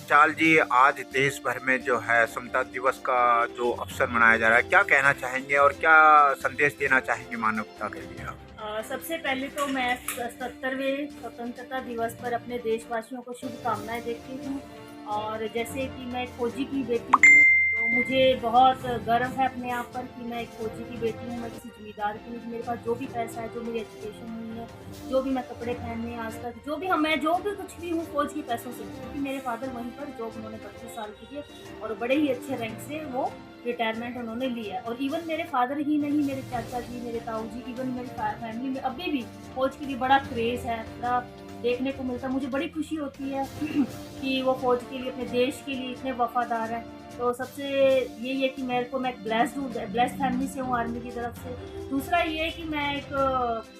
चाल जी, आज देश भर में जो है स्वतंत्रता दिवस का जो अवसर मनाया जा रहा है, क्या कहना चाहेंगे और क्या संदेश देना चाहेंगे मानवता के लिए आप? सबसे पहले तो मैं 77वें स्वतंत्रता दिवस पर अपने देशवासियों को शुभकामनाएं देती हूँ। और जैसे कि मैं एक फौजी की बेटी हूँ, तो मुझे बहुत गर्व है अपने आप पर कि मैं एक फौजी की बेटी हूँ। मैं किसी जमींदार की नहीं। मेरे पास जो भी पैसा है, जो मेरी एजुकेशन हुई है, जो भी मैं कपड़े पहने हैं आज तक, जो भी कुछ भी हूँ फौज के पैसों से, क्योंकि मेरे फादर वहीं पर जॉब उन्होंने 32 साल की थी और बड़े ही अच्छे रैंक से वो रिटायरमेंट उन्होंने लिया। और इवन मेरे फादर ही नहीं, मेरे चाचा जी, मेरे ताऊ जी, इवन मेरी फैमिली में अभी भी फौज के लिए बड़ा क्रेज़ है, बड़ा देखने को मिलता है। मुझे बड़ी खुशी होती है कि वो फौज के लिए, अपने देश के लिए इतने वफादार हैं। तो सबसे यही है कि मैं एक ब्लेस्ड फैमिली से हूँ, आर्मी की तरफ से। दूसरा ये है कि मैं एक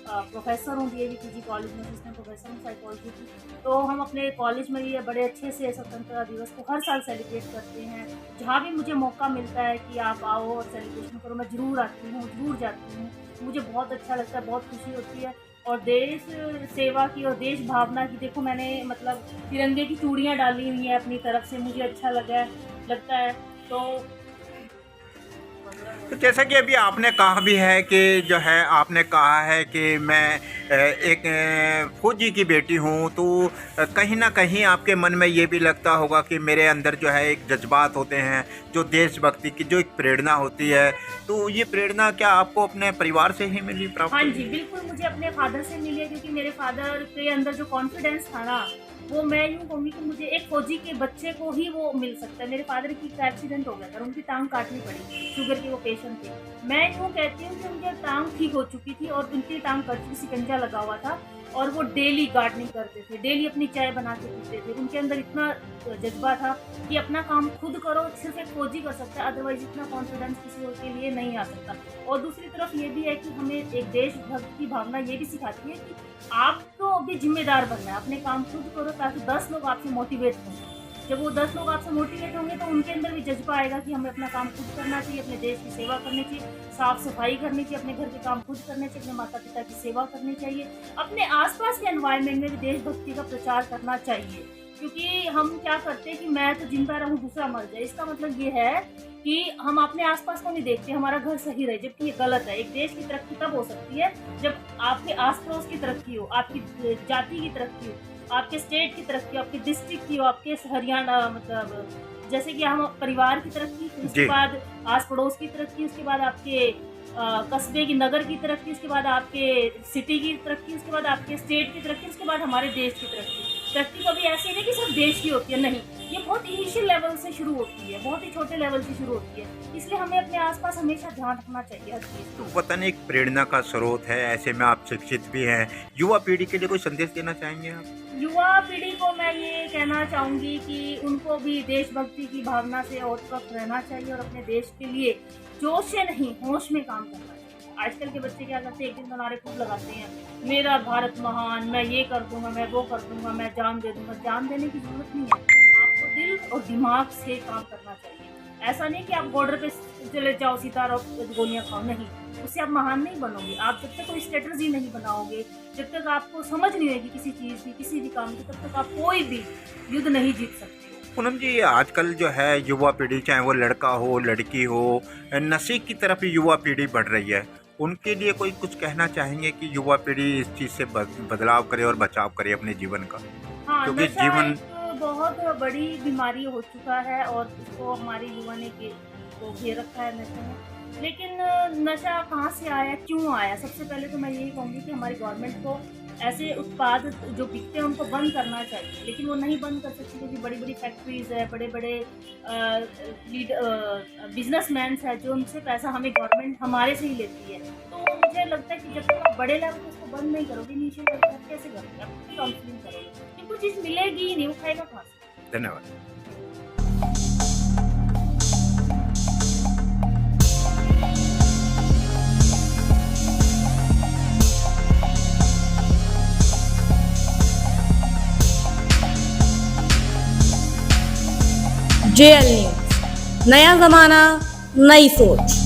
प्रोफेसर हूँ डीएवी पीजी कॉलेज में, जिसमें प्रोफेसर हूँ साइकोलॉजी की। तो हम अपने कॉलेज में ये बड़े अच्छे से स्वतंत्रता दिवस को हर साल सेलिब्रेट करते हैं। जहाँ भी मुझे मौका मिलता है कि आप आओ और सेलिब्रेशन करो, मैं ज़रूर आती हूँ, ज़रूर जाती हूँ। मुझे बहुत अच्छा लगता है, बहुत खुशी होती है। और देश सेवा की और देश भावना की, देखो मैंने मतलब तिरंगे की चूड़ियाँ डाली हुई हैं अपनी तरफ से, मुझे अच्छा लगता है। तो तो जैसा कि अभी आपने कहा भी है कि जो है आपने कहा है कि मैं एक फौजी की बेटी हूँ, तो कहीं ना कहीं आपके मन में ये भी लगता होगा कि मेरे अंदर जो है एक जज्बात होते हैं, जो देशभक्ति की जो एक प्रेरणा होती है, तो ये प्रेरणा क्या आपको अपने परिवार से ही मिली, प्राप्त हाँ हुई? जी, बिल्कुल मुझे अपने फादर से मिली है, क्योंकि मेरे फादर के अंदर जो कॉन्फिडेंस था ना, वो मैं यूँ कहूँगी कि मुझे एक फौजी के बच्चे को ही वो मिल सकता है। मेरे फादर की का एक्सीडेंट हो गया था, उनकी टांग काटनी पड़ी, शुगर के वो पेशेंट थे। मैं यूँ कहती हूँ कि उनकी टांग ठीक हो चुकी थी और उनकी टांग कट चुकी, सिकंजा लगा हुआ था, और वो डेली गार्डनिंग करते थे, डेली अपनी चाय बना के पीते थे। उनके अंदर इतना जज्बा था कि अपना काम खुद करो, सिर्फ एक फौजी कर सकता है, अदरवाइज इतना कॉन्फिडेंस किसी और के लिए नहीं आ सकता। और दूसरी तरफ ये भी है कि हमें एक देशभक्त की भावना ये भी सिखाती है कि आपको अभी जिम्मेदार बनना है, अपने काम खुद करो, ताकि 10 लोग आपसे मोटिवेट हों। जब वो 10 लोग आपसे मोटिवेट होंगे तो उनके अंदर भी जज्बा आएगा कि हमें अपना काम खुद करना चाहिए, अपने देश की सेवा करनी चाहिए, साफ सफाई करनी चाहिए, अपने घर के काम खुद करने चाहिए, अपने माता पिता की सेवा करनी चाहिए, अपने आसपास के एनवायरनमेंट में भी देशभक्ति का प्रचार करना चाहिए। क्योंकि हम क्या करते हैं कि मैं तो जिंदा रहूं दूसरा मर जाए, इसका मतलब ये है कि हम अपने आसपास को नहीं देखते, हमारा घर सही रहे, जबकि ये गलत है। एक देश की तरक्की तब हो सकती है जब आपके आस पड़ोस की तरक्की हो, आपकी जाति की तरक्की हो, आपके स्टेट की तरक्की हो, आपके डिस्ट्रिक्ट की हो, आपके हरियाणा, मतलब जैसे कि हम परिवार की तरक्की, उसके जी। बाद आस पड़ोस की तरक्की, उसके बाद आपके कस्बे की, नगर की तरक्की, उसके बाद आपके सिटी की तरक्की, उसके बाद आपके स्टेट की तरक्की, उसके बाद हमारे देश की तरक्की। तरक्की कभी ऐसी नहीं कि सिर्फ देश की होती है, नहीं, ये बहुत इनिशियल लेवल से शुरू होती है, बहुत ही छोटे लेवल से शुरू होती है। इसलिए हमें अपने आसपास हमेशा ध्यान रखना चाहिए हर चीज़। तो वतन एक प्रेरणा का स्रोत है, ऐसे में आप शिक्षित भी हैं, युवा पीढ़ी के लिए कोई संदेश देना चाहेंगे आप? युवा पीढ़ी को मैं ये कहना चाहूँगी कि उनको भी देशभक्ति की भावना से ओतप्रोत रहना चाहिए और अपने देश के लिए जोश से नहीं, होश में काम करना चाहिए। आजकल के बच्चे क्या करते हैं, एक दिन तो नारे खूब लगाते हैं, मेरा भारत महान, मैं ये कर दूंगा, मैं वो कर दूंगा, मैं जान दे दूंगा। जान देने की जरूरत नहीं है, आपको दिल और दिमाग से काम करना चाहिए। ऐसा नहीं कि आप बॉर्डर पे चले जाओ, सितारा गोलियां खाओ, नहीं, उससे आप महान नहीं बनोगे। आप जब तक कोई स्ट्रेटजी नहीं बनाओगे, जब तक आपको समझ नहीं होगी किसी चीज़ की, किसी भी काम की, तब तक आप कोई भी युद्ध नहीं जीत सकते। पूनम जी, आजकल जो है युवा पीढ़ी, चाहे वो लड़का हो लड़की हो, नशे की तरफ युवा पीढ़ी बढ़ रही है, उनके लिए कोई कुछ कहना चाहेंगे कि युवा पीढ़ी इस चीज़ से बदलाव करे और बचाव करे अपने जीवन का? हाँ, क्योंकि नशा जीवन एक बहुत बड़ी बीमारी हो चुका है और इसको हमारे युवा ने को घेर रखा है नशे में। लेकिन नशा कहाँ से आया, क्यों आया? सबसे पहले तो मैं यही कहूँगी कि हमारी गवर्नमेंट को ऐसे उत्पाद जो बिकते हैं उनको बंद करना चाहिए, लेकिन वो नहीं बंद कर सकती क्योंकि बड़ी बड़ी फैक्ट्रीज है, बड़े बड़े बिजनेसमैन है, जो उनसे पैसा हमें गवर्नमेंट हमारे से ही लेती है। तो मुझे लगता है कि जब तक आप बड़े लेवल पे उसको बंद नहीं करोगे, नीचे लेवल पे कैसे करोगे? आप कितनी काउंसलिंग करोगे? क्योंकि चीज़ मिलेगी ही नहीं, वो खाएगा कहाँ से? धन्यवाद। JL न्यूज़, नया ज़माना, नई सोच।